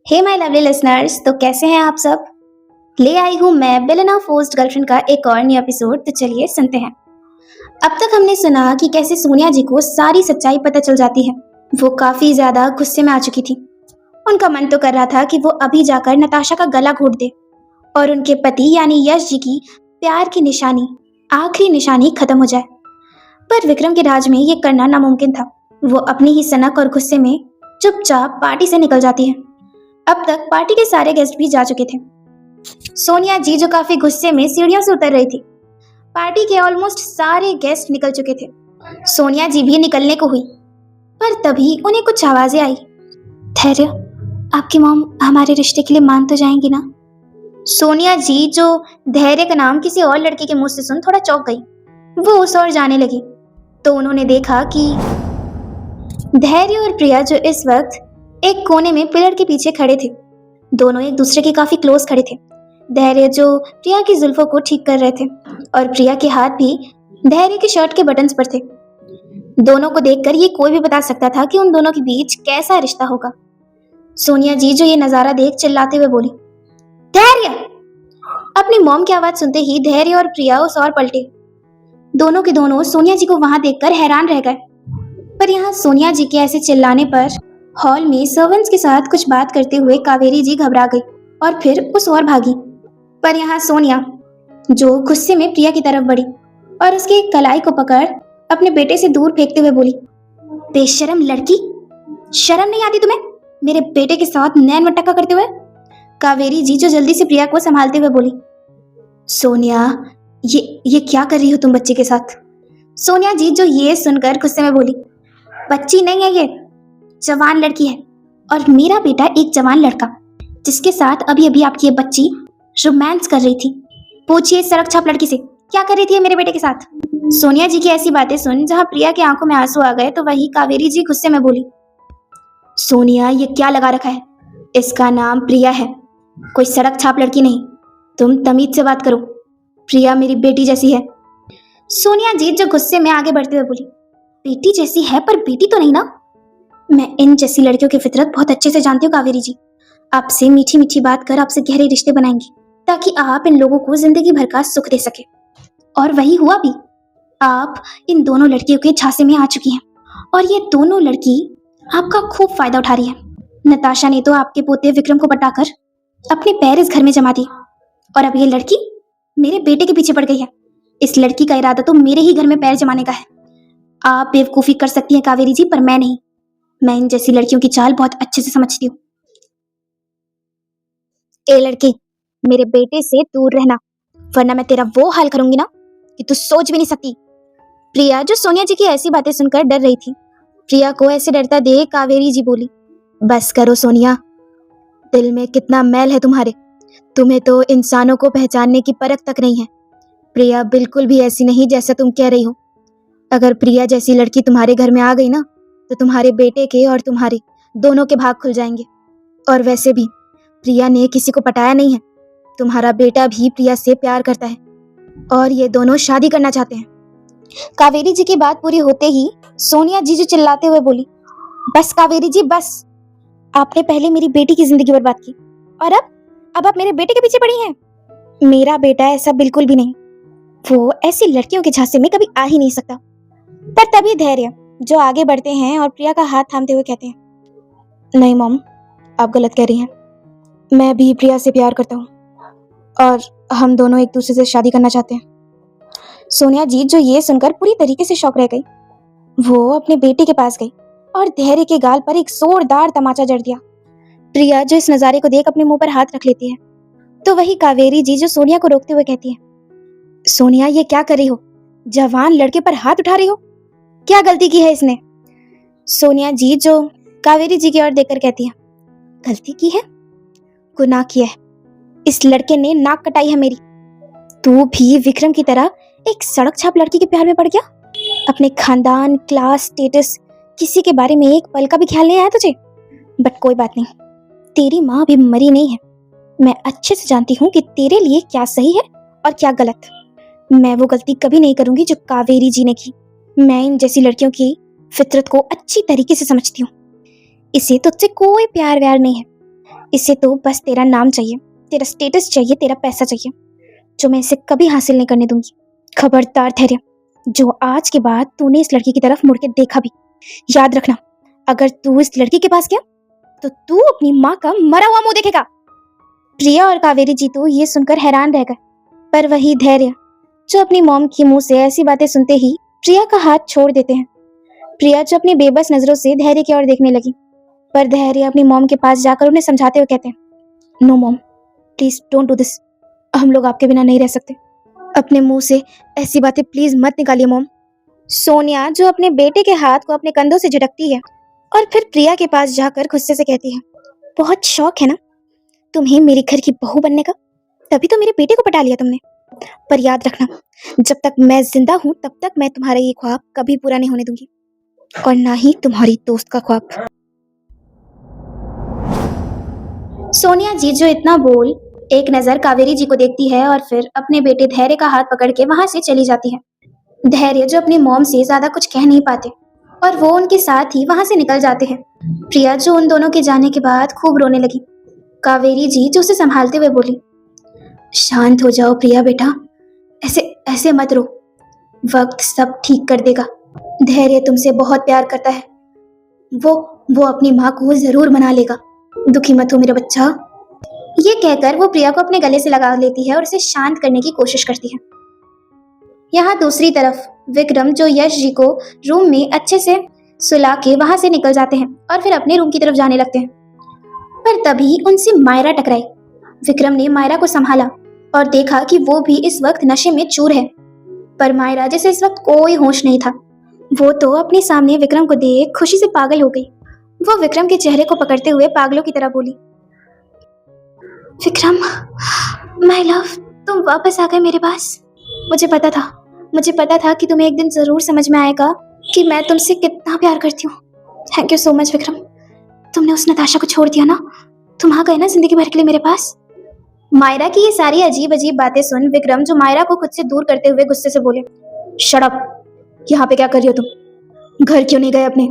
Hey my lovely listeners, तो कैसे हैं आप सब। ले आई हूँ मैं बेलेना फोर्स्ड गर्लफ्रेंड का एक और न्यू एपिसोड। तो चलिए सुनते हैं। अब तक हमने सुना कि कैसे सोनिया जी को सारी सच्चाई पता चल जाती है। वो काफी ज्यादा गुस्से में आ चुकी थी। उनका मन तो कर रहा था कि वो अभी जाकर नताशा का गला घोट दे और उनके पति यानी यश जी की प्यार की निशानी, आखिरी निशानी खत्म हो जाए। पर विक्रम के राज में ये करना नामुमकिन था। वो अपनी ही सनक और गुस्से में चुपचाप पार्टी से निकल जाती है। अब तक पार्टी के सारे गेस्ट भी जा चुके थे। सोनिया जी जो काफी गुस्से में सीढ़ियों से उतर रही थी। पार्टी के ऑलमोस्ट सारे गेस्ट निकल चुके थे। सोनिया जी भी निकलने को हुई, पर तभी उन्हें कुछ आवाजें आई। धैर्य, आपकी मॉम हमारे रिश्ते के लिए मान तो जाएंगी ना। सोनिया जी जो धैर्य का नाम किसी और लड़के के मुंह से सुन थोड़ा चौंक गई। वो उस ओर जाने लगी तो उन्होंने देखा कि धैर्य और प्रिया जो इस वक्त एक कोने में पिलर के पीछे खड़े थे। दोनों एक दूसरे के काफी क्लोज खड़े थे। धैर्य जो प्रिया की जुल्फों को ठीक कर रहे थे और प्रिया के हाथ भी धैर्य की शर्ट के बटन्स पर थे। दोनों को देखकर ये कोई भी बता सकता था कि उन दोनों के बीच कैसा रिश्ता होगा। सोनिया जी जो ये नजारा देख चिल्लाते हुए बोली, धैर्य। अपनी मॉम की आवाज सुनते ही धैर्य और प्रिया उस ओर पलटे। दोनों के दोनों सोनिया जी को वहां देखकर हैरान रह गए। पर यहाँ सोनिया जी के ऐसे चिल्लाने पर हॉल में सर्वेंट्स के साथ कुछ बात करते हुए कावेरी जी घबरा गई और फिर उस ओर भागी। पर यहाँ सोनिया जो गुस्से में प्रिया की तरफ बढ़ी और उसके कलाई को पकड़ अपने बेटे से दूर फेंकते हुए बोली, बेशरम लड़की, शर्म नहीं आती तुम्हें मेरे बेटे के साथ नैन मटक्का करते हुए। कावेरी जी जो जल्दी से प्रिया को संभालते हुए बोली, सोनिया ये क्या कर रही हो तुम बच्चे के साथ। सोनिया जी जो ये सुनकर गुस्से में बोली, बच्ची नहीं है, ये जवान लड़की है और मेरा बेटा एक जवान लड़का जिसके साथ अभी अभी आपकी ये बच्ची रोमांस कर रही थी। पूछिए सड़क छाप लड़की से क्या कर रही थी मेरे बेटे के साथ। सोनिया जी की ऐसी बातें सुन जहां प्रिया के आंखों में आंसू आ गए तो वही कावेरी जी गुस्से में बोली, सोनिया ये क्या लगा रखा है, इसका नाम प्रिया है, कोई सड़क छाप लड़की नहीं। तुम तमीज से बात करो, प्रिया मेरी बेटी जैसी है। सोनिया जी जो गुस्से में आगे बढ़ते हुए बोली, बेटी जैसी है पर बेटी तो नहीं ना। मैं इन जैसी लड़कियों की फितरत बहुत अच्छे से जानती हूँ कावेरी जी। आपसे मीठी मीठी बात कर आपसे गहरे रिश्ते बनाएंगी ताकि आप इन लोगों को जिंदगी भर का सुख दे सके। और वही हुआ भी। आप इन दोनों लड़कियों के झांसे में आ चुकी हैं और ये दोनों लड़की आपका खूब फायदा उठा रही है। नताशा ने तो आपके पोते विक्रम को पटाकर अपने पैर इस घर में जमा दिए और अब ये लड़की मेरे बेटे के पीछे पड़ गई है। इस लड़की का इरादा तो मेरे ही घर में पैर जमाने का है। आप बेवकूफी कर सकती हैं कावेरी जी, पर मैं नहीं। मैं इन जैसी लड़कियों की चाल बहुत अच्छे से समझती हूँ। ए लड़की, मेरे बेटे से दूर रहना वरना मैं तेरा वो हाल करूंगी ना कि तू सोच भी नहीं सकती। प्रिया जो सोनिया जी की ऐसी बातें सुनकर डर रही थी, प्रिया को ऐसे डरता देख कावेरी जी बोली, बस करो सोनिया, दिल में कितना मैल है तुम्हारे, तुम्हें तो इंसानों को पहचानने की परख तक नहीं है। प्रिया बिल्कुल भी ऐसी नहीं जैसा तुम कह रही हो। अगर प्रिया जैसी लड़की तुम्हारे घर में आ गई ना तो तुम्हारे बेटे के और तुम्हारे दोनों के भाग खुल जाएंगे। और वैसे भी प्रिया ने किसी को पटाया नहीं है। तुम्हारा बेटा भी प्रिया से प्यार करता है और ये दोनों शादी करना चाहते हैं। कावेरी जी की बात पूरी होते ही सोनिया जी जो चिल्लाते हुए बोली, बस कावेरी जी बस, आपने पहले मेरी बेटी की जिंदगी बर्बाद की और अब आप मेरे बेटे के पीछे पड़ी हैं। मेरा बेटा ऐसा बिल्कुल भी नहीं, वो ऐसी लड़कियों के झांसे में कभी आ ही नहीं सकता। पर तभी धैर्य जो आगे बढ़ते हैं और प्रिया का हाथ थामते हुए कहते हैं, नहीं मॉम, आप गलत कह रही हैं। मैं भी प्रिया से प्यार करता हूँ और हम दोनों एक दूसरे से शादी करना चाहते हैं। सोनिया जी जो ये सुनकर पूरी तरीके से शॉक रह गई। वो अपने बेटे के पास गई और धैर्य के गाल पर एक जोरदार तमाचा जड़ दिया। प्रिया जो इस नजारे को देख अपने मुंह पर हाथ रख लेती है तो वही कावेरी जी जो सोनिया को रोकते हुए कहती है, सोनिया ये क्या कर रही हो, जवान लड़के पर हाथ उठा रही हो, क्या गलती की है इसने। सोनिया जी जो कावेरी जी की ओर देखकर कहती है, गलती की है, गुनाह किया है, इस लड़के ने नाक कटाई है मेरी। तू भी विक्रम की तरह एक सड़क छाप लड़की के प्यार में पड़ गया। अपने खानदान, क्लास, स्टेटस, किसी के बारे में एक पल का भी ख्याल नहीं आया तुझे। बट कोई बात नहीं, तेरी माँ अभी मरी नहीं है। मैं अच्छे से जानती हूँ कि तेरे लिए क्या सही है और क्या गलत। मैं वो गलती कभी नहीं करूंगी जो कावेरी जी ने की। मैं इन जैसी लड़कियों की फितरत को अच्छी तरीके से समझती हूँ। इसे तुझसे कोई प्यार व्यार नहीं है। इसे तो बस तेरा नाम चाहिए, तेरा स्टेटस चाहिए, तेरा पैसा चाहिए, जो मैं इसे कभी हासिल नहीं करने दूंगी। खबरदार धैर्य, जो आज के बाद तूने इस लड़की की तरफ मुड़ के देखा भी, याद रखना, अगर तू इस लड़की के पास गया तो तू अपनी माँ का मरा हुआ मुंह देखेगा। प्रिया और कावेरी जी तो ये सुनकर हैरान रह गए, पर वही धैर्य जो अपनी मॉम के मुंह से ऐसी बातें सुनते ही प्रिया का हाथ छोड़ देते हैं। प्रिया जो अपनी बेबस नजरों से धैर्य की ओर देखने लगी, पर धैर्य अपनी मॉम के पास जाकर उन्हें समझाते हुए कहते हैं, no mom, please don't do this, हम लोग आपके बिना नहीं रह सकते, अपने मुंह से ऐसी बातें प्लीज मत निकालिए मॉम। सोनिया जो अपने बेटे के हाथ को अपने कंधों से झटकती है और फिर प्रिया के पास जाकर गुस्से से कहती है, बहुत शौक है ना तुम्हें मेरे घर की बहू बनने का, तभी तो मेरे बेटे को पटा लिया तुमने। पर याद रखना, जब तक मैं जिंदा हूं तब तक मैं तुम्हारा ये ख्वाब कभी पूरा नहीं होने दूंगी, और ना ही तुम्हारी दोस्त का ख्वाब। सोनिया जी जो इतना बोल एक नजर कावेरी जी को देखती है और फिर अपने बेटे धैर्य का हाथ पकड़ के वहां से चली जाती है। धैर्य जो अपनी मॉम से ज्यादा कुछ कह नहीं पाते और वो उनके साथ ही वहां से निकल जाते हैं। प्रिया जो उन दोनों के जाने के बाद खूब रोने लगी। कावेरी जी जो उसे संभालते हुए बोली, शांत हो जाओ प्रिया बेटा, ऐसे ऐसे मत रो, वक्त सब ठीक कर देगा। धैर्य तुमसे बहुत प्यार करता है, वो अपनी माँ को जरूर मना लेगा, दुखी मत हो मेरा बच्चा। ये कहकर वो प्रिया को अपने गले से लगा लेती है और उसे शांत करने की कोशिश करती है। यहाँ दूसरी तरफ विक्रम जो यश जी को रूम में अच्छे से सुला के वहां से निकल जाते हैं और फिर अपने रूम की तरफ जाने लगते हैं, पर तभी उनसे मायरा टकराई। विक्रम ने मायरा को संभाला और देखा कि वो भी इस वक्त नशे में चूर है, पर मायरा जैसे इस वक्त कोई होश नहीं था। वो तो अपने सामने विक्रम को देख खुशी से पागल हो गई। वो विक्रम के चेहरे को पकड़ते हुए पागलों की तरह बोली, विक्रम माय लव, तुम वापस आ गए मेरे पास। मुझे पता था कि तुम्हें एक दिन जरूर समझ में आएगा कि मैं तुमसे कितना प्यार करती हूँ। Thank you so much Vikram, तुमने उस नताशा को छोड़ दिया ना, तुम आ गए ना जिंदगी भर के लिए मेरे पास। मायरा की ये सारी अजीब अजीब बातें सुन विक्रम जो मायरा को खुद से दूर करते हुए गुस्से से बोले, शट अप, यहाँ पे क्या कर रही हो तुम, घर क्यों नहीं गए अपने,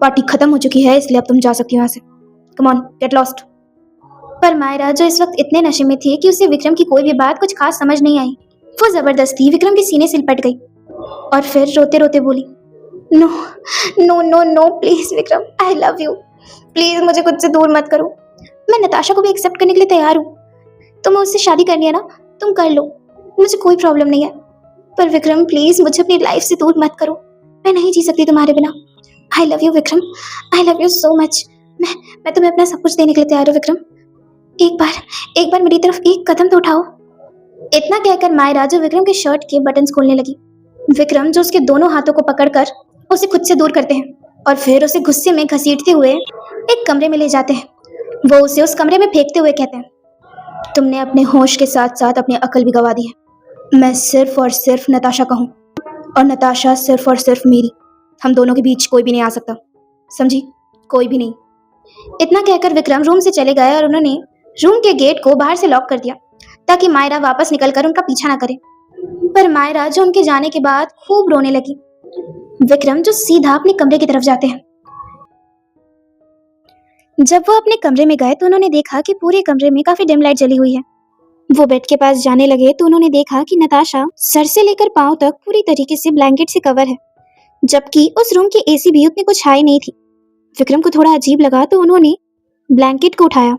पार्टी खत्म हो चुकी है इसलिए अब तुम जा सकती हो यहाँ से, कम ऑन गेट लॉस्ट। पर मायरा जो इस वक्त इतने नशे में थी कि उसे विक्रम की कोई भी बात कुछ खास समझ नहीं आई, वो जबरदस्ती विक्रम के सीने से लिपट गई और फिर रोते रोते बोली, no no no no please Vikram, I love you, please मुझे खुद से दूर मत करो, मैं नताशा को भी एक्सेप्ट करने के लिए तैयार हूँ, तुम्हें उससे शादी करनी है ना तुम कर लो, मुझे कोई प्रॉब्लम नहीं है, पर विक्रम प्लीज मुझे अपनी लाइफ से दूर मत करो, मैं नहीं जी सकती तुम्हारे बिना। आई love you Vikram, I love you so much, मैं तुम्हें अपना सब कुछ देने के लिए तैयार हूँ विक्रम, एक बार मेरी तरफ एक कदम तो उठाओ। इतना कहकर मायरा जो विक्रम के शर्ट के बटन्स खोलने लगी। विक्रम जो उसके दोनों हाथों को पकड़कर उसे खुद से दूर करते हैं और फिर उसे गुस्से में घसीटते हुए एक कमरे में ले जाते हैं। वो उसे उस कमरे में फेंकते हुए कहते हैं, तुमने अपने होश के साथ साथ अपनी अकल भी गवा दी है, मैं सिर्फ और सिर्फ नताशा का हूँ और नताशा सिर्फ और सिर्फ मेरी, हम दोनों के बीच कोई भी नहीं आ सकता, समझी, कोई भी नहीं। इतना कहकर विक्रम रूम से चले गए और उन्होंने रूम के गेट को बाहर से लॉक कर दिया ताकि मायरा वापस निकलकर उनका पीछा ना करे। पर मायरा जो उनके जाने के बाद खूब रोने लगी। विक्रम जो सीधा अपने कमरे की तरफ जाते हैं। जब वो अपने कमरे में गए तो उन्होंने देखा कि पूरे कमरे में काफी डिम लाइट जली हुई है। वो बेड के पास जाने लगे तो उन्होंने देखा कि नताशा सर से लेकर पांव तक पूरी तरीके से ब्लैंकेट से कवर है, जबकि उस रूम की एसी भी उतनी कुछ हाई नहीं थी। विक्रम को थोड़ा अजीब लगा तो उन्होंने ब्लैंकेट को उठाया,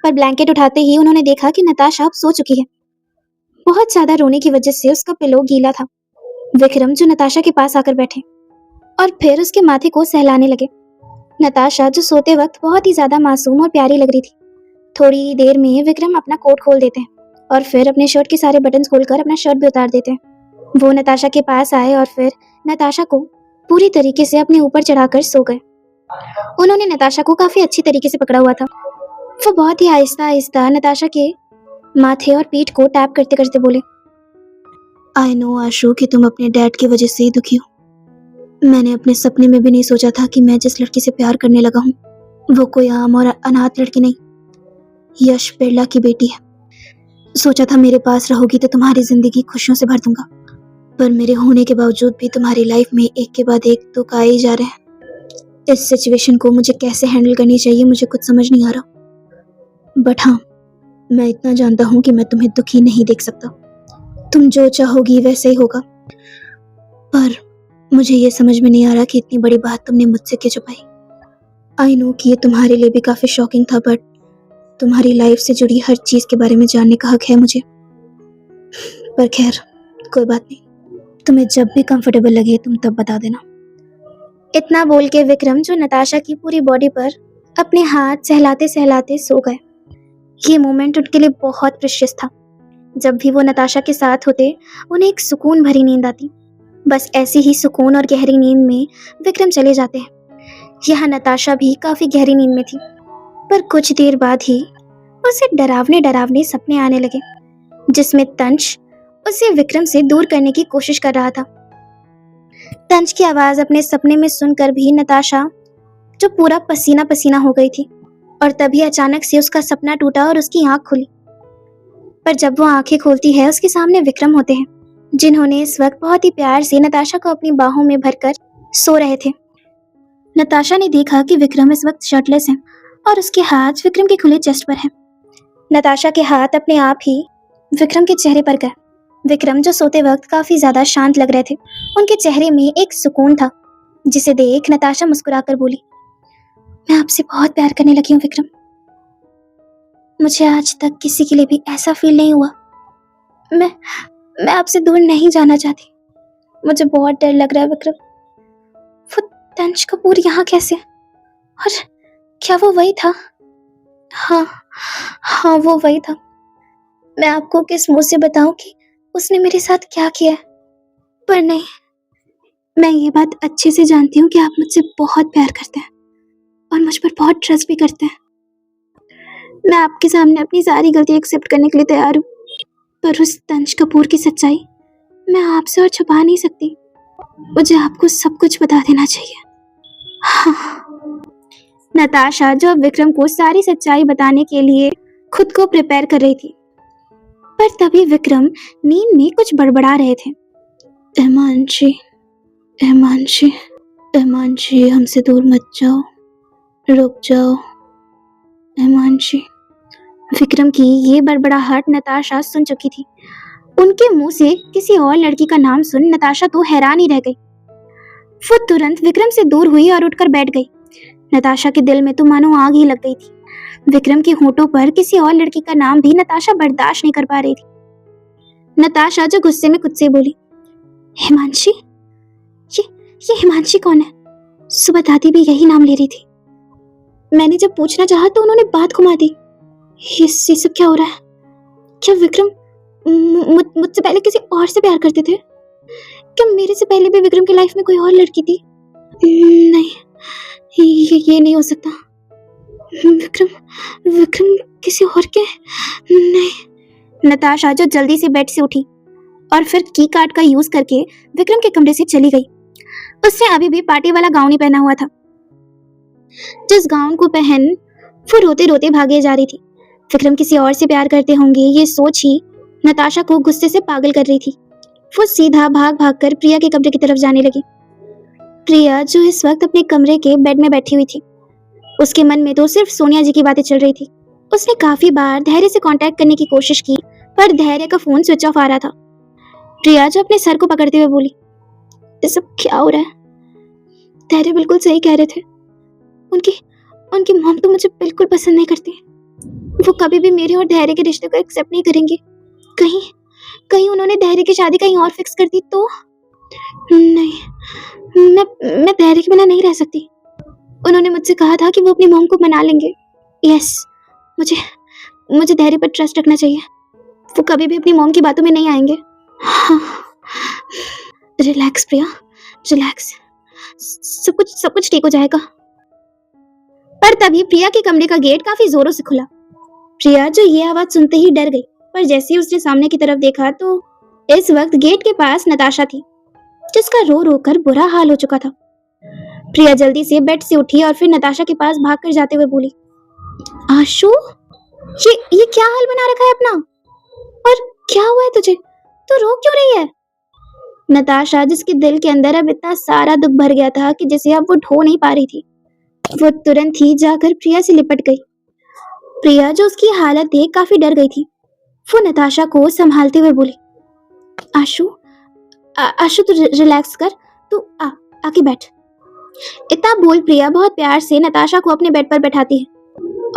पर ब्लैंकेट उठाते ही उन्होंने देखा कि नताशा अब सो चुकी है। बहुत ज्यादा रोने की वजह से उसका पिलो गीला था। विक्रम जो नताशा के पास आकर बैठे और फिर उसके माथे को सहलाने लगे। नताशा जो सोते वक्त बहुत ही ज्यादा मासूम और प्यारी लग रही थी। थोड़ी देर में विक्रम अपना कोट खोल देते हैं और फिर अपने शर्ट के सारे बटन्स खोलकर अपना शर्ट भी उतार देते हैं। वो नताशा के पास आए और फिर नताशा को पूरी तरीके से अपने ऊपर चढ़ाकर सो गए। उन्होंने नताशा को काफी अच्छी तरीके से पकड़ा हुआ था। वो बहुत ही आहिस्ता आहिस्ता नताशा के माथे और पीठ को टैप करते करते बोले, आई नो आशु कि तुम अपने डैड की वजह से ही दुखी हो। मैंने अपने सपने में भी नहीं सोचा था कि मैं जिस लड़की से प्यार करने लगा हूँ वो कोई आम और अनाथ लड़की नहीं, यश बिरला की बेटी है। सोचा था मेरे पास रहोगी तो तुम्हारी जिंदगी खुशियों से भर दूंगा, पर मेरे होने के बावजूद भी तुम्हारी लाइफ में एक के बाद एक दुख आए ही जा रहे हैं। इस सिचुएशन को मुझे कैसे हैंडल करनी चाहिए मुझे कुछ समझ नहीं आ रहा। बट हाँ, मैं इतना जानता हूँ कि मैं तुम्हें दुखी नहीं देख सकता। तुम जो चाहोगी वैसे ही होगा। पर मुझे ये समझ में नहीं आ रहा कि इतनी बड़ी बात तुमने मुझसे क्यों छुपाई। आई नो कि ये तुम्हारे लिए भी काफी शॉकिंग था, बट तुम्हारी लाइफ से जुड़ी हर चीज के बारे में जानने का हक है मुझे। पर खैर, कोई बात नहीं। तुम्हें जब भी कंफर्टेबल लगे तुम तब बता देना। इतना बोल के विक्रम, जो नताशा की पूरी बॉडी पर अपने हाथ सहलाते सहलाते सो गए। ये मोमेंट उनके लिए बहुत प्रेशियस था। जब भी वो नताशा के साथ होते उन्हें एक सुकून भरी नींद आती। बस ऐसी ही सुकून और गहरी नींद में विक्रम चले जाते हैं। यहाँ नताशा भी काफी गहरी नींद में थी, पर कुछ देर बाद ही उसे डरावने डरावने सपने आने लगे, जिसमें तंश उसे विक्रम से दूर करने की कोशिश कर रहा था। तंश की आवाज अपने सपने में सुनकर भी नताशा जो पूरा पसीना पसीना हो गई थी, और तभी अचानक से उसका सपना टूटा और उसकी आंख खुली। पर जब वो आंखें खोलती है, उसके सामने विक्रम होते हैं, जिन्होंने इस वक्त बहुत ही प्यार से नताशा को अपनी बाहों में भरकर सो रहे थे। नताशा ने देखा कि विक्रम इस वक्त शर्टलेस है और उसके हाथ विक्रम के खुले चेस्ट पर हैं। नताशा के हाथ अपने आप ही विक्रम के चेहरे पर गए। विक्रम, जो सोते वक्त काफी ज्यादा शांत लग रहे थे, उनके चेहरे में एक सुकून था, जिसे देख नताशा मुस्कुराकर बोली, मैं आपसे बहुत प्यार करने लगी हूँ विक्रम। मुझे आज तक किसी के लिए भी ऐसा फील नहीं हुआ। मैं आपसे दूर नहीं जाना चाहती। मुझे बहुत डर लग रहा है विक्रम। वो तंश कपूर यहाँ कैसे? और क्या वो वही था? हाँ, वो वही था। मैं आपको किस मुंह से बताऊं कि उसने मेरे साथ क्या किया है? पर नहीं, मैं ये बात अच्छे से जानती हूँ कि आप मुझसे बहुत प्यार करते हैं और मुझ पर बहुत ट्रस्ट भी करते हैं। मैं आपके सामने अपनी सारी गलती एक्सेप्ट करने के लिए तैयार हूँ, पर उस तंश कपूर की सच्चाई मैं आपसे और छुपा नहीं सकती। मुझे आपको सब कुछ बता देना चाहिए। हाँ। नताशा, जो अब विक्रम को सारी सच्चाई बताने के लिए खुद को प्रिपेयर कर रही थी, पर तभी विक्रम नींद में कुछ बड़बड़ा रहे थे। हिमांशी, हिमांशी, हिमांशी, हमसे दूर मत जाओ, रुक जाओ, हिमांशी। विक्रम की ये बड़बड़ाहट नताशा सुन चुकी थी। उनके मुंह से किसी और लड़की का नाम सुन नताशा तो हैरान ही रह गई। वो तुरंत विक्रम से दूर हुई और उठकर बैठ गई। नताशा के दिल में तो मानो आग ही लग गई थी। विक्रम के होठों पर किसी और लड़की का नाम भी नताशा बर्दाश्त नहीं कर पा रही थी। नताशा, जो गुस्से में खुद से बोली, हिमांशी? ये हिमांशी कौन है? सुबह दादी भी यही नाम ले रही थी। मैंने जब पूछना चाहा तो उन्होंने बात घुमा दी। ये सब क्या हो रहा है? क्या विक्रम मुझसे पहले किसी और से प्यार करते थे? क्या मेरे से पहले भी विक्रम की लाइफ में कोई और लड़की थी? नहीं, ये नहीं हो सकता। विक्रम किसी और के? नहीं। नताशा, जो जल्दी से बेड से उठी और फिर की कार्ड का यूज करके विक्रम के कमरे से चली गई। उसने अभी भी पार्टी वाला गाउन ही पहना हुआ था, जिस गाउन को पहन वो रोते रोते भागे जा रही थी। विक्रम किसी और से प्यार करते होंगे, ये सोच ही नताशा को गुस्से से पागल कर रही थी। वो सीधा भाग भाग कर प्रिया के कमरे की तरफ जाने लगी। प्रिया, जो इस वक्त अपने कमरे के बेड में बैठी हुई थी, उसके मन में तो सिर्फ सोनिया जी की बातें चल रही थी। उसने काफी बार धैर्य से कांटेक्ट करने की कोशिश की, पर धैर्य का फोन स्विच ऑफ आ रहा था। प्रिया, जो अपने सर को पकड़ते हुए बोली, ये सब क्या हो रहा है? धैर्य बिल्कुल सही कह रहे थे। उनकी मॉम तो मुझे बिल्कुल पसंद नहीं करती। वो कभी भी मेरे और धैर्य के रिश्ते को एक्सेप्ट नहीं करेंगे। कहीं उन्होंने धैर्य की शादी कहीं और फिक्स कर दी तो? नहीं, मैं धैर्य के बिना नहीं रह सकती। उन्होंने मुझसे कहा था कि वो अपनी मॉम को मना लेंगे। यस, मुझे धैर्य पर ट्रस्ट रखना चाहिए। वो कभी भी अपनी मॉम की बातों में नहीं आएंगे। हाँ। रिलैक्स प्रिया, रिलैक्स। सब कुछ ठीक हो जाएगा। पर तभी प्रिया के कमरे का गेट काफी जोरों से खुला। प्रिया, जो ये आवाज सुनते ही डर गई, पर जैसे ही उसने सामने की तरफ देखा तो इस वक्त गेट के पास नताशा थी, जिसका रो रो कर बुरा हाल हो चुका था। प्रिया जल्दी से बेड से उठी और फिर नताशा के पास भागकर जाते हुए बोली, आशु, ये क्या हाल बना रखा है अपना? और क्या हुआ है तुझे? तू रो क्यों रही है? नताशा, जिसके दिल के अंदर अब इतना सारा दुख भर गया था कि जिसे अब वो ढो नहीं पा रही थी, वो तुरंत ही जाकर प्रिया से लिपट गई प्रिया जो उसकी हालत देख काफी डर गई थी, वो नताशा को संभालते हुए बोली, आशु, आशु तू रिलैक्स कर, तू आके बैठ। इतना बोल प्रिया बहुत प्यार से नताशा को अपने बेड पर बैठाती है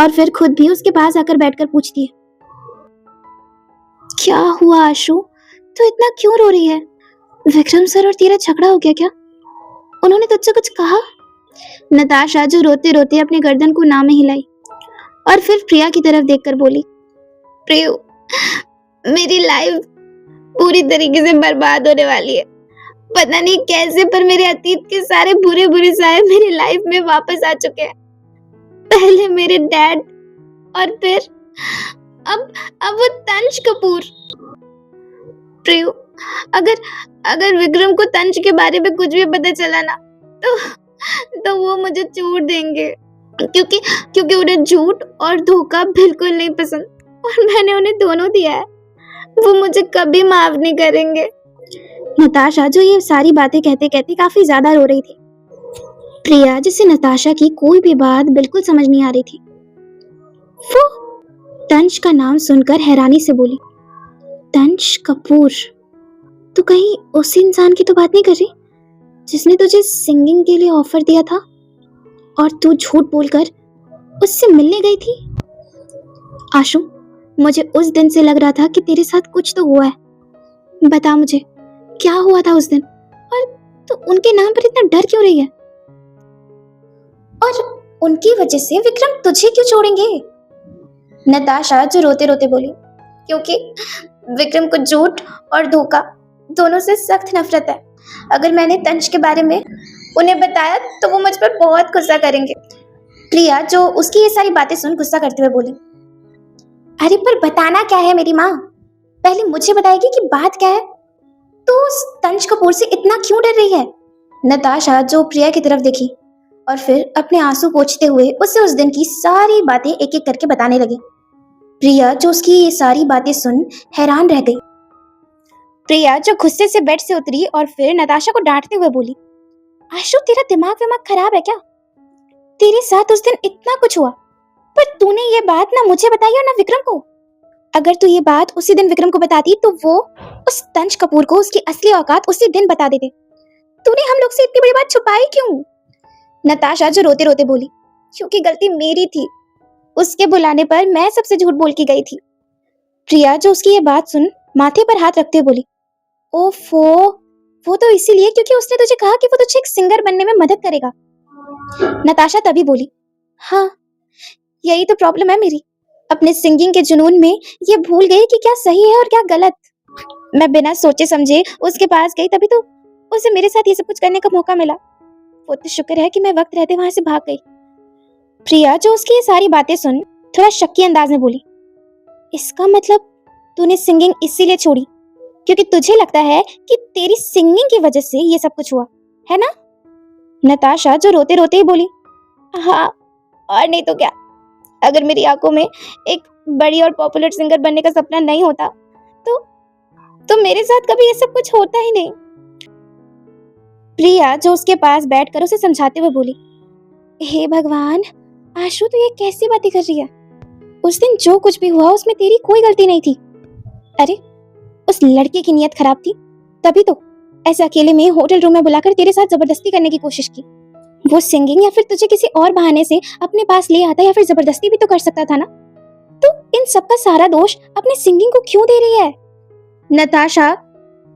और फिर खुद भी उसके पास आकर बैठकर पूछती है, क्या हुआ आशु, तू इतना क्यों रो रही है? विक्रम सर और तेरा झगड़ा हो गया क्या? उन्होंने तुझसे कुछ कहा? नताशा जो रोते रोते अपने गर्दन को ना में हिलाई और फिर प्रिया की तरफ देखकर बोली, प्रियो, मेरी लाइफ पूरी तरीके से बर्बाद होने वाली है। पता नहीं कैसे पर मेरे अतीत के सारे बुरे बुरे साए मेरी लाइफ में वापस आ चुके हैं। पहले मेरे डैड और फिर अब वो तंज कपूर। प्रियो, अगर विक्रम को तंज के बारे में कुछ भी पता चला ना तो वो मुझे छोड़ देंगे, क्योंकि उन्हें झूठ और धोखा बिल्कुल नहीं पसंद और मैंने उन्हें दोनों दिया है। वो मुझे कभी माफ नहीं करेंगे। नताशा जो ये सारी बातें कहते कहते काफी ज्यादा रो रही थी। प्रिया जिसे नताशा की कोई भी बात बिल्कुल समझ नहीं आ रही थी, वो तंज का नाम सुनकर हैरानी से बोली, तंज कपूर? तू कहीं उसी इंसान की तो बात नहीं कर रही जिसने तुझे सिंगिंग के लिए ऑफर दिया था और तू झूठ बोलकर उससे मिलने गई थी? आशु, मुझे उस दिन से लग रहा था कि तेरे साथ कुछ तो हुआ है। बता मुझे, क्या हुआ था उस दिन और तू उनके नाम पर इतना डर क्यों रही है? और उनकी वजह से विक्रम तुझे क्यों छोड़ेंगे? नताशा जो रोते रोते बोली, क्योंकि विक्रम को झूठ और धोखा दोनों से सख्त नफरत है। अगर मैंने तंज के बारे में उन्हें बताया तो वो मुझ पर बहुत गुस्सा करेंगे। प्रिया जो उसकी ये सारी बातें सुन गुस्सा करते हुए बोली, अरे पर बताना क्या है मेरी माँ? पहले मुझे बताएगी कि बात क्या है? तू उस तंज कपूर से इतना क्यों डर रही है? नताशा जो प्रिया की तरफ देखी और फिर अपने आंसू पोंछते हुए उसे उस दिन की सारी बातें एक एक करके बताने लगी। प्रिया जो उसकी ये सारी बातें सुन हैरान रह गई। प्रिया जो गुस्से से बेड से उतरी और फिर नताशा को डांटते हुए बोली, आशु, तेरा दिमाग खराब है क्या? तेरे साथ उस दिन इतना कुछ हुआ पर तूने ये बात ना मुझे बताई और ना विक्रम को। अगर तू ये बात उसी दिन विक्रम को बताती तो वो उस तंज कपूर को उसकी असली औकात उसी दिन बता देते। तूने हम लोग से इतनी बड़ी बात छुपाई क्यों? नताशा जो रोते रोते बोली, क्योंकि गलती मेरी थी। उसके बुलाने पर मैं सबसे झूठ बोल के गई थी। प्रिया जो उसकी ये बात सुन माथे पर हाथ रखते हुए बोली, ओफो, वो तो इसीलिए क्योंकि उसने तुझे कहा कि वो तुझे एक सिंगर बनने में मदद करेगा। नताशा तभी बोली, हाँ, यही तो प्रॉब्लम है मेरी। अपने सिंगिंग के जुनून में ये भूल गई कि क्या सही है और क्या गलत। मैं बिना सोचे समझे उसके पास गई, तभी तो उसे मेरे साथ ये सब कुछ करने का मौका मिला। वो तो शुक्र है कि मैं वक्त रहते वहां से भाग गई। प्रिया जो उसकी ये सारी बातें सुन थोड़ा शक्की अंदाज में बोली, इसका मतलब तूने सिंगिंग इसीलिए छोड़ी क्योंकि तुझे लगता है कि तेरी सिंगिंग की वजह से ये सब कुछ हुआ है ना? नताशा जो रोते रोते ही बोली, हाँ, और नहीं तो क्या। अगर मेरी आंखों में एक बड़ी और पॉपुलर सिंगर बनने का सपना नहीं होता तो मेरे साथ कभी ये सब कुछ होता ही नहीं। प्रिया जो उसके पास बैठकर उसे समझाते हुए बोली, हे भगवान, आशु तो ये कैसी बातें कर रही है? उस दिन जो कुछ भी हुआ उसमें तेरी कोई गलती नहीं थी। अरे उस लड़के की नीयत खराब थी, तभी तो ऐसे अकेले में होटल रूम में बुलाकर तेरे साथ जबरदस्ती करने की कोशिश की। वो सिंगिंग या फिर तुझे किसी और बहाने से अपने पास ले आता या फिर जबरदस्ती भी तो कर सकता था ना। तो इन सब का सारा दोष अपनी सिंगिंग को क्यों दे रही है? नताशा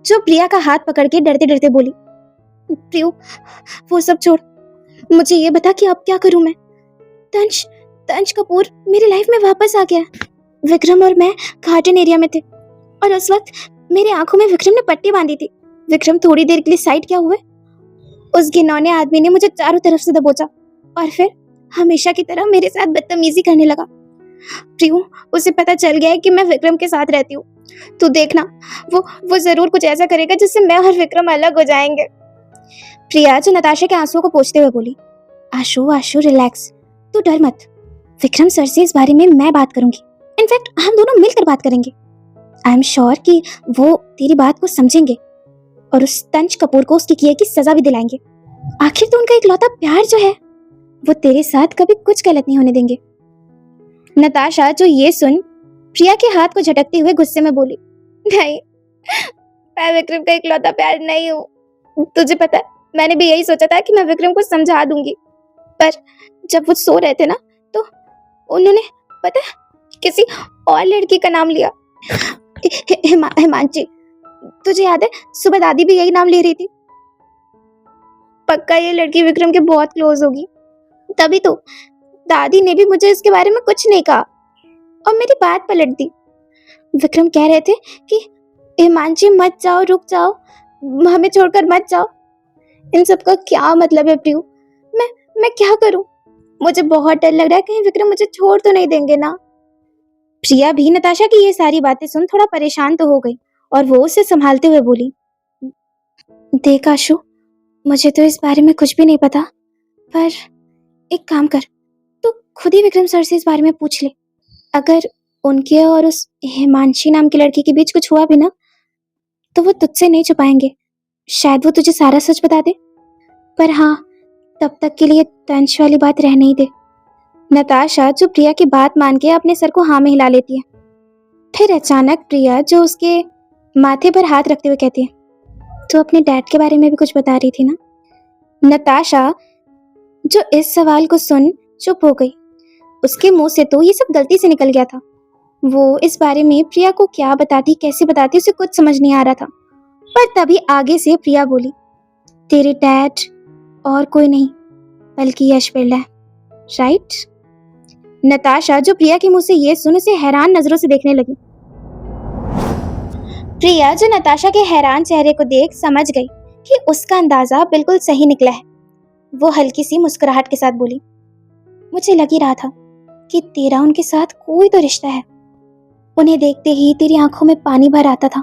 जो प्रिया का हाथ पकड़ के डरते डरते बोली, प्रियो, वो सब छोड़, मुझे ये बता कि अब क्या करूं मैं? तंज कपूर मेरी लाइफ में वापस आ गया। विक्रम और मैं गार्डन एरिया में थे और उस वक्त मेरे आंखों में विक्रम ने पट्टी बांधी थी। विक्रम थोड़ी देर के लिए साइड क्या हुए, उस घिनौने आदमी ने मुझे चारों तरफ से दबोचा और फिर हमेशा की तरह मेरे साथ बदतमीजी करने लगा। प्रियो, उसे पता चल गया है कि मैं विक्रम के साथ रहती हूँ। तू देखना, वो जरूर कुछ ऐसा करेगा जिससे मैं और विक्रम अलग हो जाएंगे। प्रिया जो नताशा के आंसुओं को पोंछते हुए बोली, आशु रिलैक्स, तू डर मत। विक्रम सर से इस बारे में मैं बात करूंगी। इनफैक्ट हम दोनों मिलकर बात करेंगे। आई एम श्योर कि वो तेरी बात को समझेंगे और उस तंज कपूर को उसके किए की सजा भी दिलाएंगे। आखिर तो उनका इकलौता प्यार जो है वो तेरे साथ कभी कुछ गलत नहीं होने देंगे। नताशा जो ये सुन प्रिया के हाथ को झटकते हुए गुस्से में बोली, नहीं, मैं विक्रम का इकलौता प्यार नहीं हूँ। तुझे पता है, मैंने भी यही सोचा था कि मैं विक्रम को समझा दूंगी, पर जब वो सो रहे थे ना, तो उन्होंने पता है किसी और लड़की का नाम लिया। हिमांशी, तुझे याद है सुबह दादी भी यही नाम ले रही थी। पक्का ये लड़की विक्रम के बहुत क्लोज होगी, तभी तो दादी ने भी मुझे इसके बारे में कुछ नहीं कहा और मेरी बात पलट दी। विक्रम कह रहे थे कि हिमांशी मत जाओ, रुक जाओ, हमें छोड़कर मत जाओ। इन सब का क्या मतलब है प्रियू? मैं क्या करूं? मुझे बहुत डर लग रहा है, कहीं विक्रम मुझे छोड़ तो नहीं देंगे ना। प्रिया भी नताशा की ये सारी बातें सुन थोड़ा परेशान तो हो गई और वो उसे संभालते हुए बोली, देख आशु, मुझे तो इस बारे में कुछ भी नहीं पता, पर एक काम कर, तू खुद ही विक्रम सर से इस बारे में पूछ ले। अगर उनके और उस हिमांशी नाम की लड़की के बीच कुछ हुआ भी ना, तो वो तुझसे नहीं छुपाएंगे, शायद वो तुझे सारा सच बता दे। पर हाँ, तब तक के लिए तंश वाली बात रहने ही दे। नताशा जो प्रिया की बात मान के अपने सर को हाँ में हिला लेती है। फिर अचानक प्रिया जो उसके माथे पर हाथ रखते हुए कहती है, तो अपने डैड के बारे में भी कुछ बता रही थी ना। नताशा जो इस सवाल को सुन चुप हो गई। उसके मुंह से तो ये सब गलती से निकल गया था। वो इस बारे में प्रिया को क्या बताती, कैसे बताती, उसे कुछ समझ नहीं आ रहा था। पर तभी आगे से प्रिया बोली, तेरे डैड और कोई नहीं बल्कि यश बिरला है, राइट? नताशा जो प्रिया के मुंह से ये सुन उसे हैरान नजरों से देखने लगी। प्रिया जो नताशा के हैरान चेहरे को देख समझ गई कि उसका अंदाजा बिल्कुल सही निकला है। वो हल्की सी मुस्कुराहट के साथ बोली, मुझे लग ही रहा था कि तेरा उनके साथ कोई तो रिश्ता है। उन्हें देखते ही तेरी आंखों में पानी भर आता था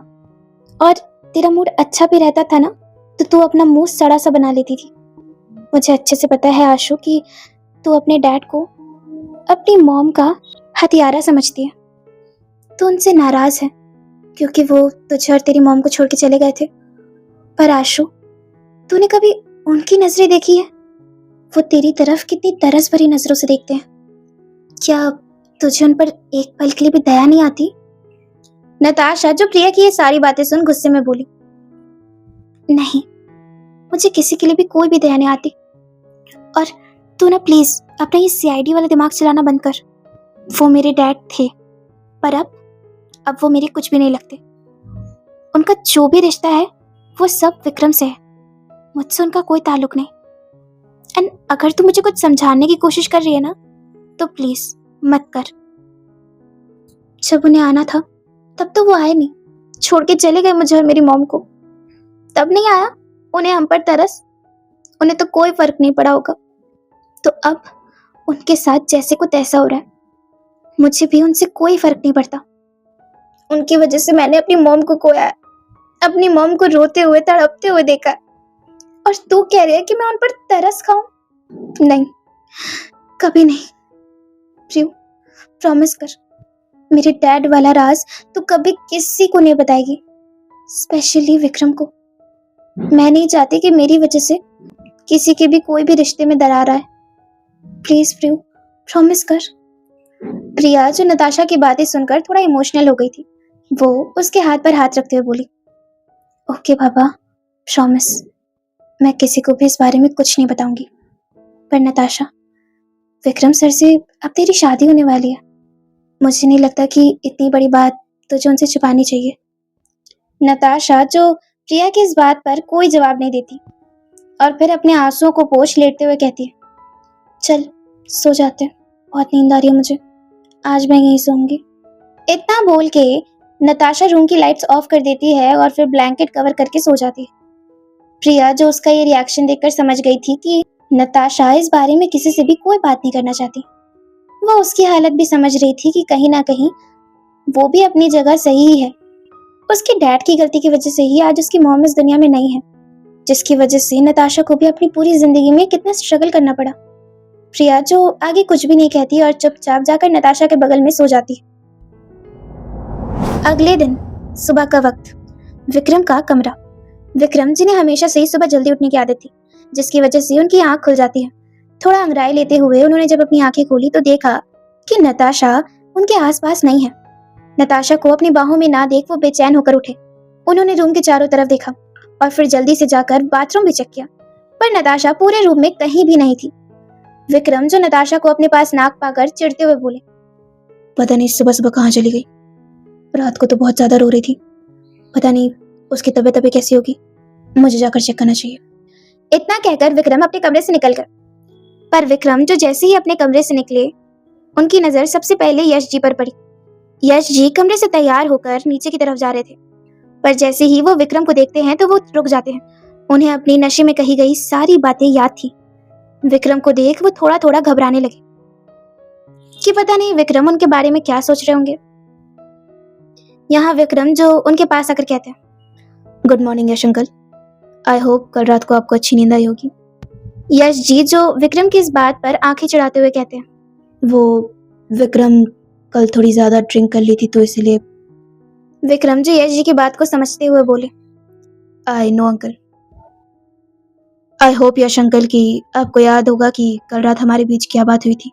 और तेरा मूड अच्छा भी रहता था ना, तो तू अपना मुंह सड़ा सा बना लेती थी। मुझे अच्छे से पता है आशु कि तू अपने डैड को अपनी मॉम का हथियारा समझती है। तू उनसे नाराज है क्योंकि वो तुझे और तेरी मॉम को छोड़ के चले गए थे। पर आशु, तूने कभी उनकी नजरें देखी है? वो तेरी तरफ कितनी तरस भरी नजरों से देखते हैं। क्या तुझे उन पर एक पल के लिए भी दया नहीं आती? नताशा जो प्रिया की ये सारी बातें सुन गुस्से में बोली, नहीं, मुझे किसी के लिए भी कोई भी दया नहीं आती। और तू ना प्लीज अपना ये सीआईडी वाला दिमाग चलाना बंद कर। वो मेरे डैड थे, पर अब वो मेरे कुछ भी नहीं लगते। उनका जो भी रिश्ता है वो सब विक्रम से है, मुझसे उनका कोई ताल्लुक नहीं। एंड अगर तू मुझे कुछ समझाने की कोशिश कर रही है ना, तो प्लीज मत कर। जब उन्हें आना था तब तो वो आए नहीं, छोड़ के चले गए मुझे और मेरी मॉम को। तब नहीं आया उन्हें हम पर तरस? उन्हें तो कोई फर्क नहीं पड़ा होगा। तो अब उनके साथ जैसे को तैसा हो रहा है, मुझे भी उनसे कोई फर्क नहीं पड़ता। उनकी वजह से मैंने अपनी मॉम को खोया है, अपनी मॉम को रोते हुए तड़पते हुए देखा है। और तू कह रही है कि मैं उन पर तरस खाऊं? नहीं, कभी नहीं। प्रियू, प्रॉमिस कर, मेरे डैड वाला राज तू कभी किसी को नहीं बताएगी, स्पेशली विक्रम को। मैं नहीं चाहती कि मेरी वजह से किसी के भी कोई भी रिश्ते में दरार आए। प्लीज प्रियू, प्रॉमिस कर। प्रिया जो नताशा की बातें सुनकर थोड़ा इमोशनल हो गई थी, वो उसके हाथ पर हाथ रखते हुए बोली, ओके बाबा, प्रॉमिस, मैं किसी को भी इस बारे में कुछ नहीं बताऊंगी। पर नताशा, विक्रम सर से अब तेरी शादी होने वाली है। मुझे नहीं लगता कि इतनी बड़ी बात तुझे उनसे छुपानी चाहिए। नताशा जो प्रिया की इस बात पर कोई जवाब नहीं देती और फिर अपने आंसुओं को पोंछ लेटते हुए कहती है, चल सो जाते, बहुत नींद आ रही है मुझे, आज मैं यहीं सोऊंगी। इतना बोल के नताशा रूम की लाइट्स ऑफ कर देती है और फिर ब्लैंकेट कवर करके सो जाती है। प्रिया जो उसका ये रिएक्शन देखकर समझ गई थी कि नताशा इस बारे में किसी से भी कोई बात नहीं करना चाहती। वो उसकी हालत भी समझ रही थी कि कहीं ना कहीं वो भी अपनी जगह सही ही है। उसके डैड की गलती की वजह से ही आज उसकी मॉम इस दुनिया में नहीं है, जिसकी वजह से नताशा को भी अपनी पूरी जिंदगी में कितना स्ट्रगल करना पड़ा। प्रिया जो आगे कुछ भी नहीं कहती और चुपचाप जाकर नताशा के बगल में सो जाती। अगले दिन सुबह का वक्त, विक्रम का कमरा। विक्रम जिन्हें हमेशा से ही सुबह जल्दी उठने की आदत थी, जिसकी वजह से उनकी आंख खुल जाती है। थोड़ा अंगड़ाई लेते हुए उन्होंने जब अपनी आंखें खोली तो देखा कि नताशा उनके आसपास नहीं है। नताशा को अपनी बाहों में ना देख वो बेचैन होकर उठे। उन्होंने रूम के चारों तरफ देखा और फिर जल्दी से जाकर बाथरूम भी चेक किया, पर नताशा पूरे रूम में कहीं भी नहीं थी। विक्रम, जो नताशा को अपने पास नाक पाकर चिढ़ते हुए बोले, पता नहीं सुबह सुबह कहाँ चली गई। रात को तो बहुत ज्यादा रो रही थी। पता नहीं उसकी तबीयत अभी कैसी होगी। मुझे जाकर चेक करना चाहिए। इतना कहकर विक्रम अपने कमरे से निकल गए। पर विक्रम जो जैसे ही अपने कमरे से निकले, उनकी नजर सबसे पहले यश जी पर पड़ी। यश जी कमरे से तैयार होकर नीचे की तरफ जा रहे थे, पर जैसे ही वो विक्रम को देखते हैं तो वो रुक जाते हैं। उन्हें अपनी नशे में कही गई सारी बातें याद थी। विक्रम को देख वो थोड़ा थोड़ा घबराने लगे कि पता नहीं विक्रम उनके बारे में क्या सोच रहे होंगे। यहाँ विक्रम जो उनके पास आकर कहते हैं, good morning Yash uncle. I hope कल रात को आपको अच्छी नींद आई होगी। यश जी जो विक्रम की इस बात पर आंखें चढ़ाते हुए कहते हैं, वो विक्रम कल थोड़ी ज्यादा ड्रिंक कर ली थी तो इसलिए। विक्रम जी यश जी की बात को समझते हुए बोले, I know uncle. I hope Yash uncle की आपको याद होगा कि कल रात हमारे बीच क्या बात हुई थी।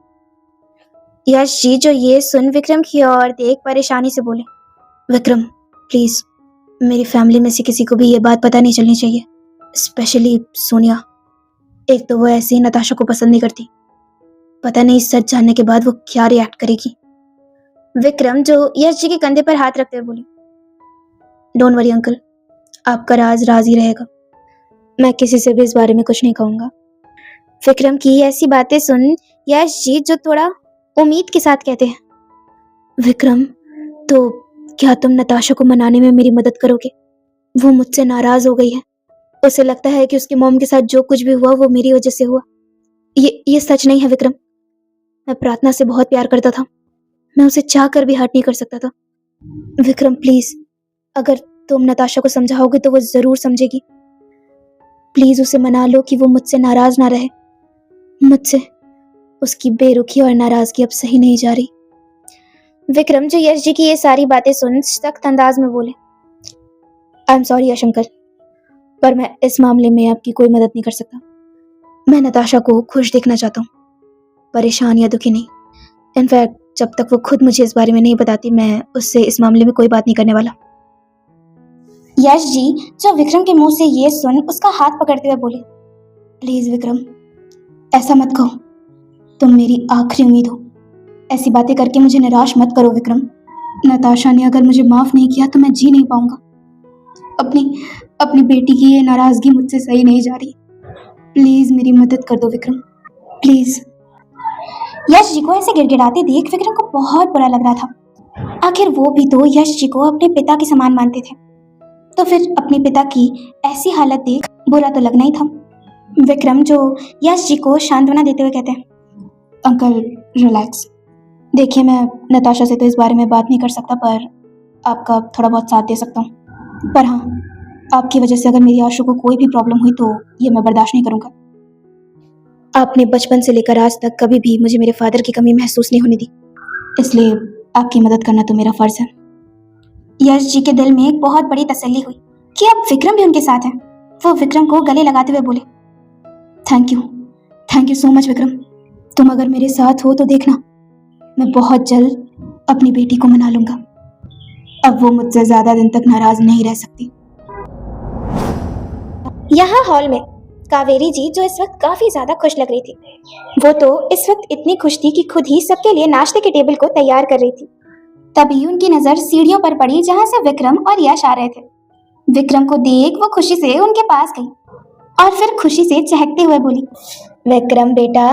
यश जी जो ये सुन विक्रम की ओर देख परेशानी से बोले, विक्रम प्लीज, मेरी फैमिली में से किसी को भी ये बात पता नहीं चलनी चाहिए, स्पेशली सोनिया। एक तो वो ऐसी नताशा को पसंद नहीं करती। पता नहीं सच जानने के बाद वो क्या रिएक्ट करेगी। विक्रम जो यश जी के कंधे पर हाथ रखते हुए बोले, डोंट वरी अंकल, आपका राज राज ही रहेगा। मैं किसी से भी इस बारे में कुछ नहीं कहूंगा। विक्रम की ऐसी बातें सुन यश जी जो थोड़ा उम्मीद के साथ कहते हैं, विक्रम तो क्या तुम नताशा को मनाने में मेरी मदद करोगे? वो मुझसे नाराज हो गई है। उसे लगता है कि उसकी मॉम के साथ जो कुछ भी हुआ वो मेरी वजह से हुआ। ये सच नहीं है विक्रम। मैं प्रार्थना से बहुत प्यार करता था। मैं उसे चाह कर भी हर्ट नहीं कर सकता था। विक्रम प्लीज, अगर तुम नताशा को समझाओगे तो वो जरूर समझेगी। प्लीज उसे मना लो कि वो मुझसे नाराज ना रहे। मुझसे उसकी बेरुखी और नाराजगी अब सही नहीं जा रही। विक्रम जो यश जी की ये सारी बातें सुन सख्त अंदाज में बोले, I am sorry Yash uncle, पर मैं इस मामले में आपकी कोई मदद नहीं कर सकता। मैं नताशा को खुश देखना चाहता हूँ, परेशान या दुखी नहीं। इनफैक्ट जब तक वो खुद मुझे इस बारे में नहीं बताती, मैं उससे इस मामले में कोई बात नहीं करने वाला। यश जी जो विक्रम के मुंह से ये सुन उसका हाथ पकड़ते हुए बोले, प्लीज विक्रम, ऐसा मत कहो। तुम मेरी आखिरी उम्मीद हो। ऐसी बातें करके मुझे निराश मत करो विक्रम। नताशा ने अगर मुझे माफ नहीं किया तो मैं जी नहीं पाऊंगा। अपनी बेटी की ये नाराजगी मुझसे सही नहीं जा रही। प्लीज मेरी मदद कर दो विक्रम, प्लीज। यश जी को ऐसे गिड़गिड़ाते देख विक्रम को बहुत बुरा लग रहा था। आखिर वो भी तो यश जी को अपने पिता के समान मानते थे, तो फिर अपने पिता की ऐसी हालत देख बुरा तो लगना ही था। विक्रम जो यश जी को सांत्वना देते हुए कहते हैं, अंकल रिलैक्स। देखिए मैं नताशा से तो इस बारे में बात नहीं कर सकता, पर आपका थोड़ा बहुत साथ दे सकता हूँ। पर हाँ, आपकी वजह से अगर मेरी आशु को कोई भी प्रॉब्लम हुई तो ये मैं बर्दाश्त नहीं करूँगा। आपने बचपन से लेकर आज तक कभी भी मुझे मेरे फादर की कमी महसूस नहीं होने दी, इसलिए आपकी मदद करना तो मेरा फर्ज है। यश जी के दिल में एक बहुत बड़ी तसल्ली हुई कि अब विक्रम भी उनके साथ है। वो विक्रम को गले लगाते हुए बोले, thank you so much Vikram. तुम अगर मेरे साथ हो तो देखना, मैं बहुत जल्द अपनी बेटी को मना लूंगा। अब वो मुझसे ज्यादा दिन तक नाराज नहीं रह सकती। यहाँ हॉल में कावेरी जी जो इस वक्त काफी ज्यादा खुश लग रही थी। वो तो इस वक्त इतनी खुश थी कि खुद ही सबके लिए नाश्ते के टेबल को तैयार कर रही थी। तभी उनकी नजर सीढ़ियों पर पड़ी जहाँ से विक्रम और यश आ रहे थे। विक्रम को देख वो खुशी से उनके पास गई और फिर खुशी से चहकते हुए बोली, विक्रम बेटा,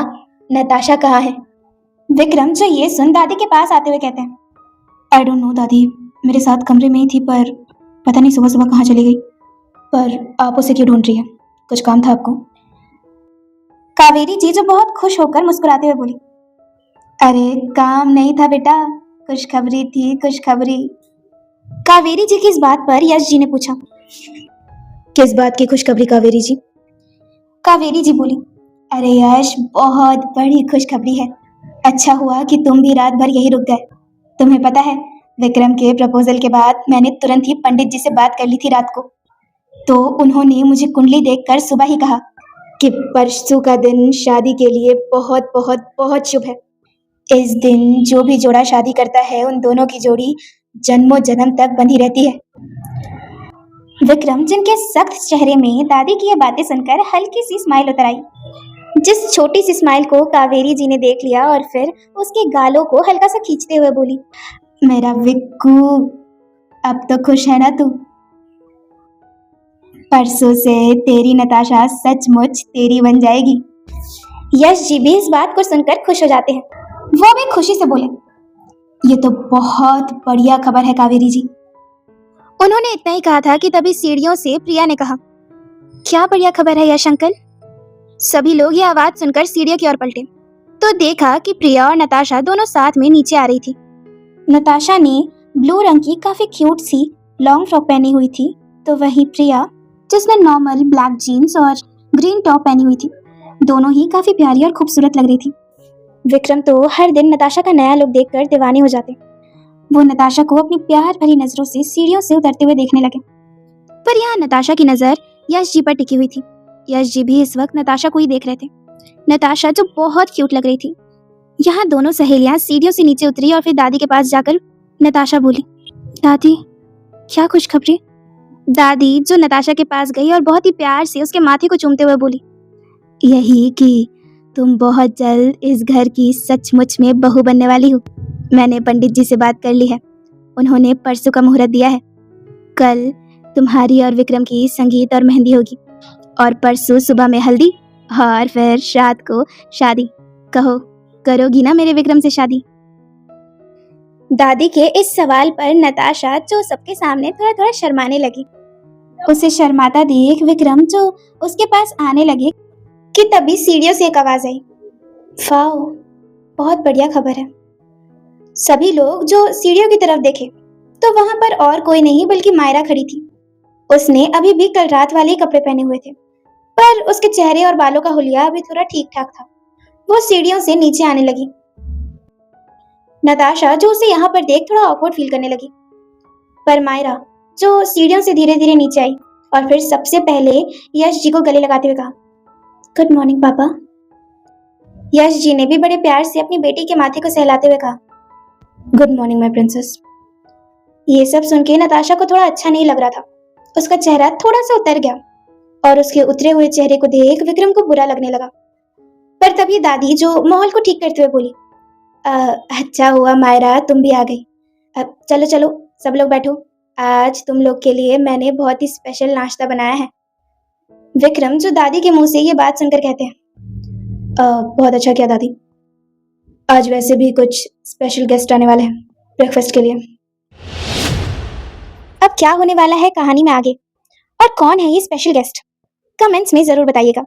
नताशा कहाँ है? विक्रम जो ये सुन दादी के पास आते हुए कहते हैं, आई डोंट नो दादी, मेरे साथ कमरे में ही थी, पर पता नहीं सुबह सुबह कहाँ चली गई। पर आप उसे क्यों ढूंढ रही हैं? कुछ काम था आपको? कावेरी जी जो बहुत खुश होकर मुस्कुराते हुए बोली, अरे काम नहीं था बेटा, खुशखबरी थी, खुशखबरी। कावेरी जी की इस बात पर यश जी ने पूछा, किस बात की खुशखबरी कावेरी जी? कावेरी जी बोली, अरे यश, बहुत बड़ी खुशखबरी है। अच्छा हुआ कि तुम भी रात भर यही रुक गए। तुम्हें पता है, विक्रम के प्रपोजल के बाद मैंने तुरंत ही पंडित जी से बात कर ली थी रात को। तो उन्होंने मुझे कुंडली देखकर सुबह ही कहा कि परसों का दिन शादी के लिए बहुत बहुत बहुत शुभ है। इस दिन जो भी जोड़ा शादी करता है उन दोनों की जोड़ी जन्मों जन्म तक बंधी रहती है। विक्रम, जिनके सख्त चेहरे में दादी की ये बातें सुनकर हल्की सी स्माइल उतर आई। जिस छोटी सी स्माइल को कावेरी जी ने देख लिया और फिर उसके गालों को हल्का सा खींचते हुए बोली, मेरा विक्कू, अब तो खुश है ना तू? परसों से तेरी नताशा सचमुच तेरी बन जाएगी। यश जी भी इस बात को सुनकर खुश हो जाते हैं। वो भी खुशी से बोले, ये तो बहुत बढ़िया खबर है कावेरी जी। उन्होंने इतना ही कहा था कि तभी सीढ़ियों से प्रिया ने कहा, क्या बढ़िया खबर है यश अंकल? सभी लोग ये आवाज सुनकर सीढ़ियों की ओर पलटे तो देखा कि प्रिया और नताशा दोनों साथ में नीचे आ रही थी। नताशा ने ब्लू रंग की काफी क्यूट सी लॉन्ग फ्रॉक पहनी हुई थी, तो वहीं प्रिया, जिसने नॉर्मल ब्लैक जीन्स और ग्रीन टॉप पहनी हुई थी, दोनों ही काफी प्यारी और खूबसूरत लग रही थी। विक्रम तो हर दिन नताशा का नया लुक देखकर दीवाने हो जाते। वो नताशा को अपनी प्यार भरी नजरों से सीढ़ियों से उतरते हुए देखने लगे, पर यहाँ नताशा की नजर यश जी पर टिकी हुई थी। यश जी भी इस वक्त नताशा को ही देख रहे थे, नताशा जो बहुत क्यूट लग रही थी। यहाँ दोनों सहेलियां सीढ़ियों से नीचे उतरी और फिर दादी के पास जाकर नताशा बोली, दादी, क्या खुशखबरी? दादी जो नताशा के पास गई और बहुत ही प्यार से उसके माथे को चूमते हुए बोली, यही कि तुम बहुत जल्द इस घर की सचमुच में बहू बनने वाली हो। मैंने पंडित जी से बात कर ली है, उन्होंने परसों का मुहूर्त दिया है। कल तुम्हारी और विक्रम की संगीत और मेहंदी होगी और परसों सुबह में हल्दी और फिर रात को शादी। कहो, करोगी ना मेरे विक्रम से शादी? दादी के इस सवाल पर नताशा जो सबके सामने थोड़ा थोड़ा शर्माने लगी। उसे शर्माता देख विक्रम जो उसके पास आने लगे कि तभी सीढ़ियों से एक आवाज आई, वाओ, बहुत बढ़िया खबर है। सभी लोग जो सीढ़ियों की तरफ देखे तो वहां पर और कोई नहीं बल्कि मायरा खड़ी थी। उसने अभी भी कल रात वाले कपड़े पहने हुए थे, पर उसके चेहरे और बालों का हुलिया अभी थोड़ा ठीक ठाक था। वो सीढ़ियों से नीचे आने लगी। नताशा जो उसे यहाँ पर देख थोड़ा ऑकवर्ड फील करने लगी, पर मायरा जो सीढ़ियों से धीरे धीरे नीचे आई और फिर सबसे पहले यश जी को गले लगाते हुए कहा, गुड मॉर्निंग पापा। यश जी ने भी बड़े प्यार से अपनी बेटी के माथे को सहलाते हुए कहा, गुड मॉर्निंग माय प्रिंसेस। ये सब सुन के नताशा को थोड़ा अच्छा नहीं लग रहा था। उसका चेहरा थोड़ा सा उतर गया और उसके उतरे हुए चेहरे को देख विक्रम को बुरा लगने लगा। पर तभी दादी जो माहौल को ठीक करते हुए बोली, अच्छा हुआ मायरा तुम भी आ गई। अब चलो चलो सब लोग बैठो, आज तुम लोग के लिए मैंने बहुत ही स्पेशल नाश्ता बनाया है। विक्रम जो दादी के मुंह से ये बात सुनकर कहते हैं, बहुत अच्छा किया दादी, आज वैसे भी कुछ स्पेशल गेस्ट आने वाले हैं ब्रेकफास्ट के लिए। अब क्या होने वाला है कहानी में आगे और कौन है ये स्पेशल गेस्ट, कमेंट्स में जरूर बताइएगा।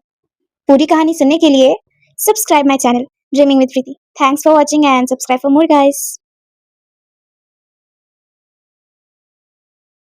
पूरी कहानी सुनने के लिए subscribe my channel dreaming with Preeti. Thanks for watching and subscribe for more guys.